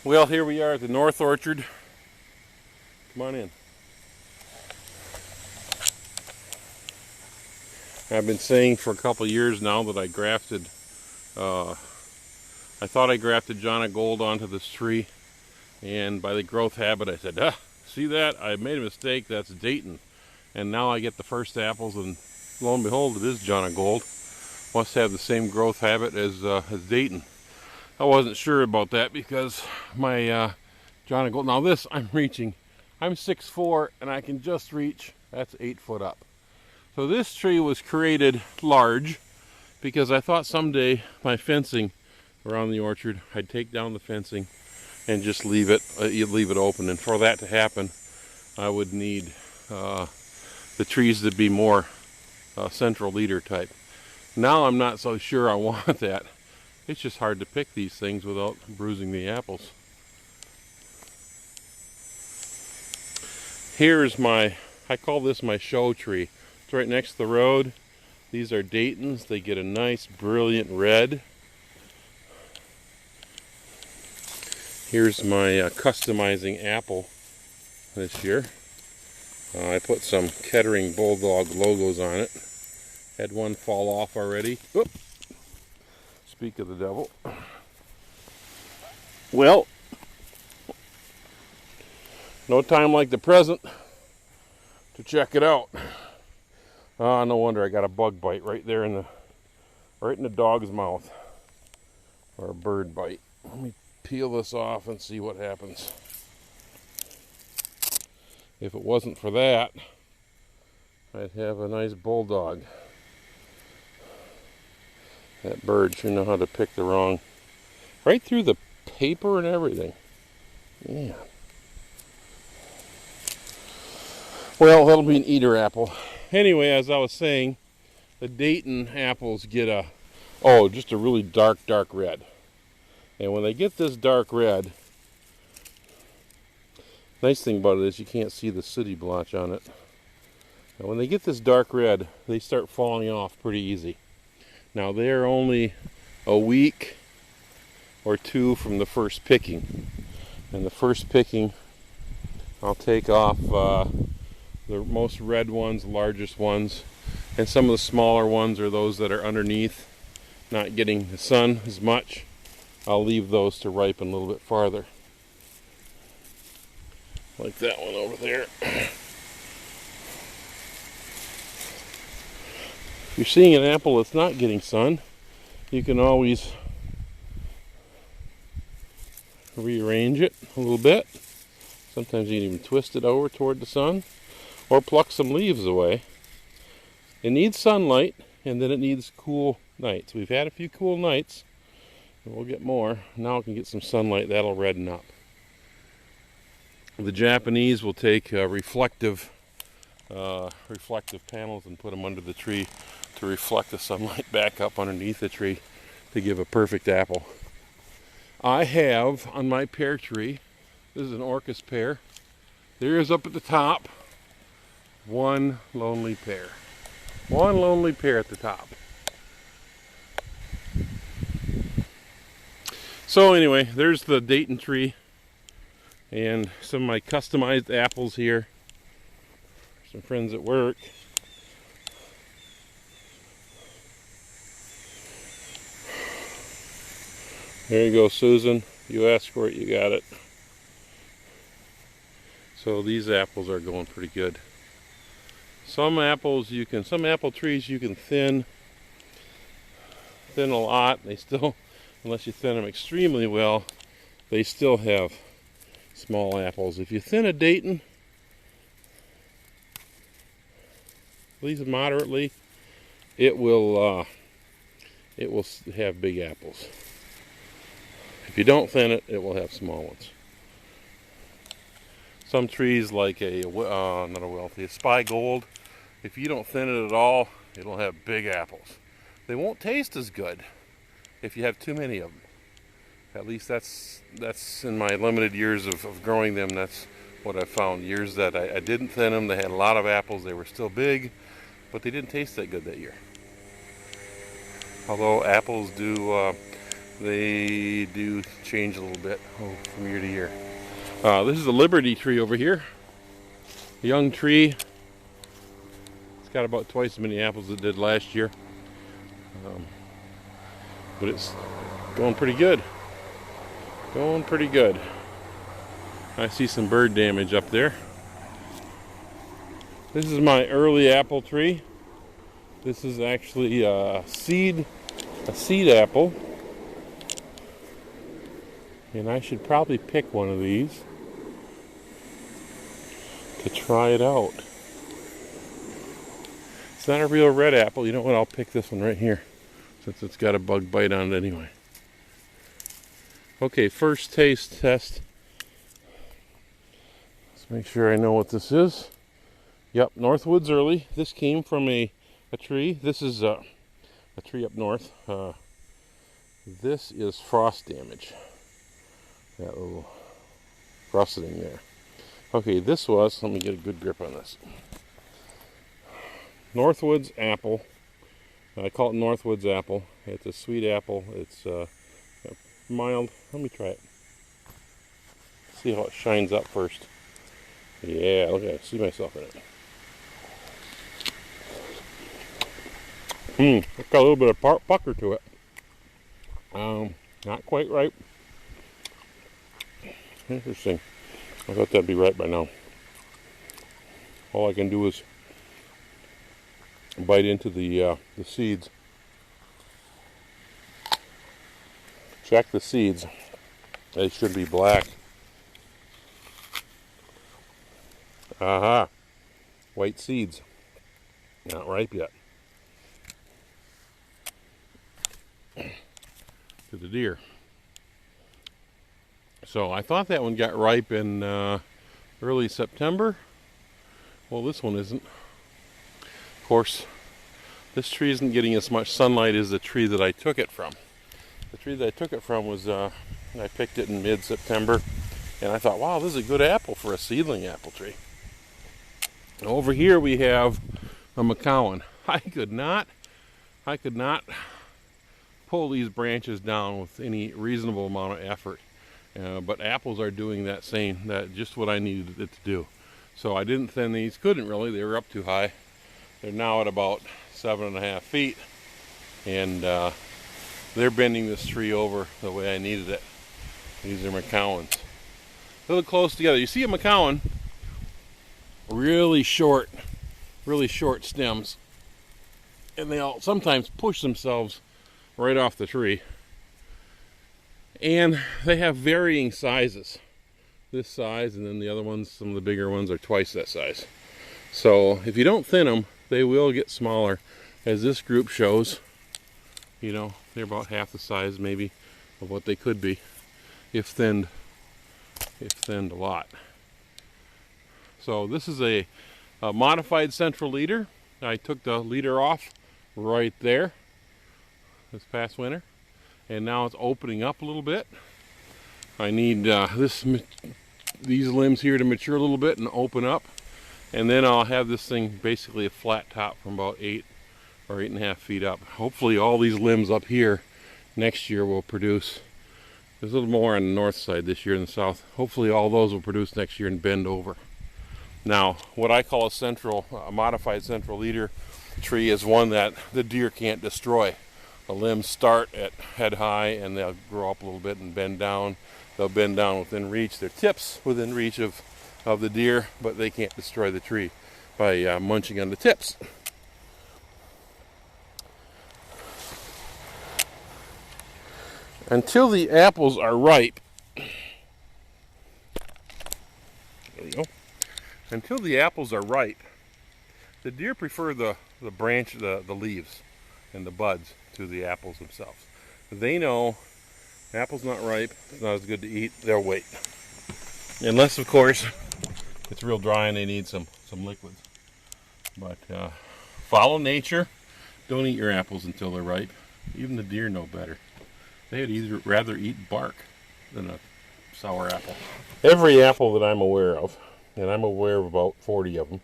Well, here we are at the North Orchard. Come on in. I've been saying for a couple years now that I thought I grafted John of Gold onto this tree, and by the growth habit I said, see that? I made a mistake, that's Dayton. And now I get the first apples, and lo and behold, it is John of Gold. Must have the same growth habit as Dayton. I wasn't sure about that because my John of Gold, now this I'm 6'4", and I can just reach, that's 8 foot up. So this tree was created large because I thought someday my fencing around the orchard, I'd take down the fencing and just leave it open. And for that to happen, I would need the trees to be more central leader type. Now I'm not so sure I want that. It's just hard to pick these things without bruising the apples. Here's I call this my show tree. It's right next to the road. These are Daytons. They get a nice brilliant red. Here's my customizing apple this year. I put some Kettering Bulldog logos on it. Had one fall off already. Oop. Speak of the devil. Well, no time like the present to check it out. No wonder I got a bug bite right there in the dog's mouth, or a bird bite. Let me peel this off and see what happens. If it wasn't for that, I'd have a nice bulldog. That bird sure know how to pick the wrong, right through the paper and everything. Yeah. Well, that'll be an eater apple. Anyway, as I was saying, the Dayton apples get just a really dark red. And when they get this dark red, nice thing about it is you can't see the sooty blotch on it. And when they get this dark red, they start falling off pretty easy. Now they're only a week or two from the first picking. And the first picking, I'll take off the most red ones, largest ones, and some of the smaller ones are those that are underneath, not getting the sun as much. I'll leave those to ripen a little bit farther. Like that one over there. If you're seeing an apple that's not getting sun, you can always rearrange it a little bit. Sometimes you can even twist it over toward the sun, or pluck some leaves away. It needs sunlight, and then it needs cool nights. We've had a few cool nights, and we'll get more. Now it can get some sunlight, that'll redden up. The Japanese will take reflective panels and put them under the tree to reflect the sunlight back up underneath the tree to give a perfect apple. I have on my pear tree, this is an Orchis pear, there is up at the top one lonely pear. One lonely pear at the top. So anyway, there's the Dayton tree and some of my customized apples here. Some friends at work. There you go, Susan. You asked for it, you got it. So these apples are going pretty good. Some apple trees you can thin a lot. They still, unless you thin them extremely well, they still have small apples. If you thin a Dayton, at least moderately, it will have big apples. If you don't thin it, it will have small ones. Some trees like a Spy Gold, if you don't thin it at all, it'll have big apples. They won't taste as good if you have too many of them. At least that's in my limited years of growing them, that's what I've found. Years that I didn't thin them, they had a lot of apples, they were still big, but they didn't taste that good that year. Although apples do they do change a little bit from year to year. This is a Liberty tree over here. A young tree. It's got about twice as many apples as it did last year. But it's going pretty good. Going pretty good. I see some bird damage up there. This is my early apple tree. This is actually a seed apple. And I should probably pick one of these to try it out. It's not a real red apple. You know what? I'll pick this one right here since it's got a bug bite on it anyway. Okay, first taste test. Let's make sure I know what this is. Yep, Northwoods Early. This came from a tree. This is a tree up north. This is frost damage. That little frosting there. Okay, this was, let me get a good grip on this. Northwoods apple. I call it Northwoods apple. It's a sweet apple. It's mild. Let me try it. See how it shines up first. Yeah, look at it. See myself in it. It's got a little bit of pucker to it. Not quite ripe. Interesting. I thought that'd be ripe by now. All I can do is bite into the seeds. Check the seeds. They should be black. Aha. White seeds. Not ripe yet. To the deer. So I thought that one got ripe in early September. Well, this one isn't. Of course, this tree isn't getting as much sunlight as the tree that I took it from. The tree that I took it from was, I picked it in mid-September, and I thought, wow, this is a good apple for a seedling apple tree. Over here we have a McCowan. I could not pull these branches down with any reasonable amount of effort. But apples are doing that just what I needed it to do. So I didn't thin these, couldn't really, they were up too high. They're now at about 7.5 feet. And they're bending this tree over the way I needed it. These are McCowans. A little close together. You see a McCowan, really short stems. And they all sometimes push themselves right off the tree. And they have varying sizes. This size, and then the other ones, some of the bigger ones, are twice that size. So if you don't thin them, they will get smaller. As this group shows, you know, they're about half the size maybe of what they could be if thinned a lot. So this is a modified central leader. I took the leader off right there this past winter. And now it's opening up a little bit. I need these limbs here to mature a little bit and open up. And then I'll have this thing basically a flat top from about 8 or 8.5 feet up. Hopefully all these limbs up here next year will produce. There's a little more on the north side this year in the south. Hopefully all those will produce next year and bend over. Now, what I call a modified central leader tree is one that the deer can't destroy. The limbs start at head high and they'll grow up a little bit and bend down. They'll bend down within reach. Their tips within reach of the deer, but they can't destroy the tree by munching on the tips. Until the apples are ripe, there we go. Until the apples are ripe, the deer prefer the leaves and the buds to the apples themselves. They know apple's not ripe, it's not as good to eat, they'll wait. Unless, of course, it's real dry and they need some liquids. But follow nature. Don't eat your apples until they're ripe. Even the deer know better. They'd rather eat bark than a sour apple. Every apple that I'm aware of, and I'm aware of about 40 of them,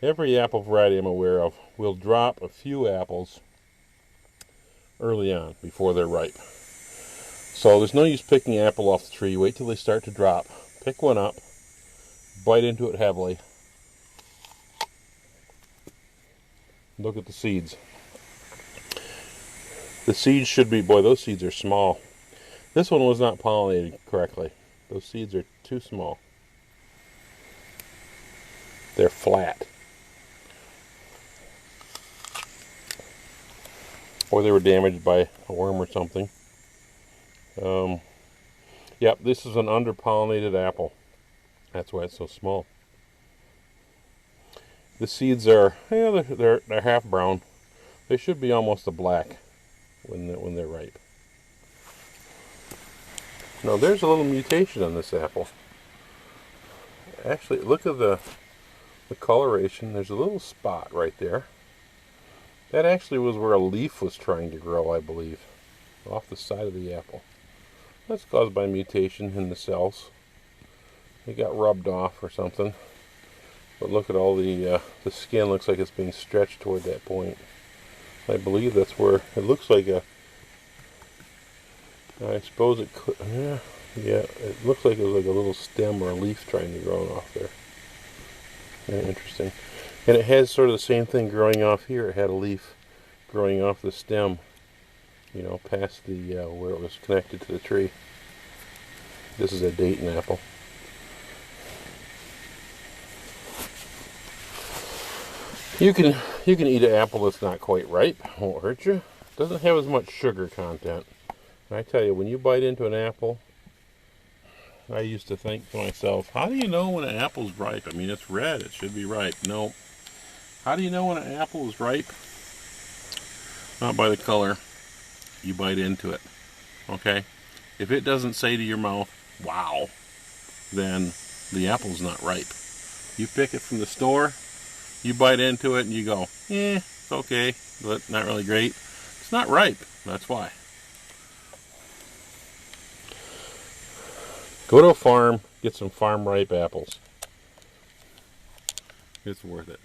every apple variety I'm aware of will drop a few apples early on before they're ripe. So there's no use picking apple off the tree. Wait till they start to drop. Pick one up, bite into it heavily. Look at the seeds. The seeds should be, boy, those seeds are small. This one was not pollinated correctly. Those seeds are too small. They're flat. Or they were damaged by a worm or something. Yep, this is an underpollinated apple. That's why it's so small. The seeds are, yeah, they're half brown. They should be almost a black when they're ripe. Now there's a little mutation on this apple. Actually, look at the coloration. There's a little spot right there. That actually was where a leaf was trying to grow, I believe, off the side of the apple. That's caused by mutation in the cells. They got rubbed off or something. But look at all the skin looks like it's being stretched toward that point. I believe that's where it looks like a, I suppose it could, yeah, it looks like it was like a little stem or a leaf trying to grow off there. Very interesting. And it has sort of the same thing growing off here. It had a leaf growing off the stem, you know, past the, where it was connected to the tree. This is a Dayton apple. You can eat an apple that's not quite ripe. Won't hurt you. Doesn't have as much sugar content. And I tell you, when you bite into an apple, I used to think to myself, how do you know when an apple's ripe? I mean, it's red. It should be ripe. No. How do you know when an apple is ripe? Not by the color. You bite into it. Okay? If it doesn't say to your mouth, wow, then the apple's not ripe. You pick it from the store, you bite into it and you go, it's okay, but not really great. It's not ripe. That's why. Go to a farm, get some farm ripe apples. It's worth it.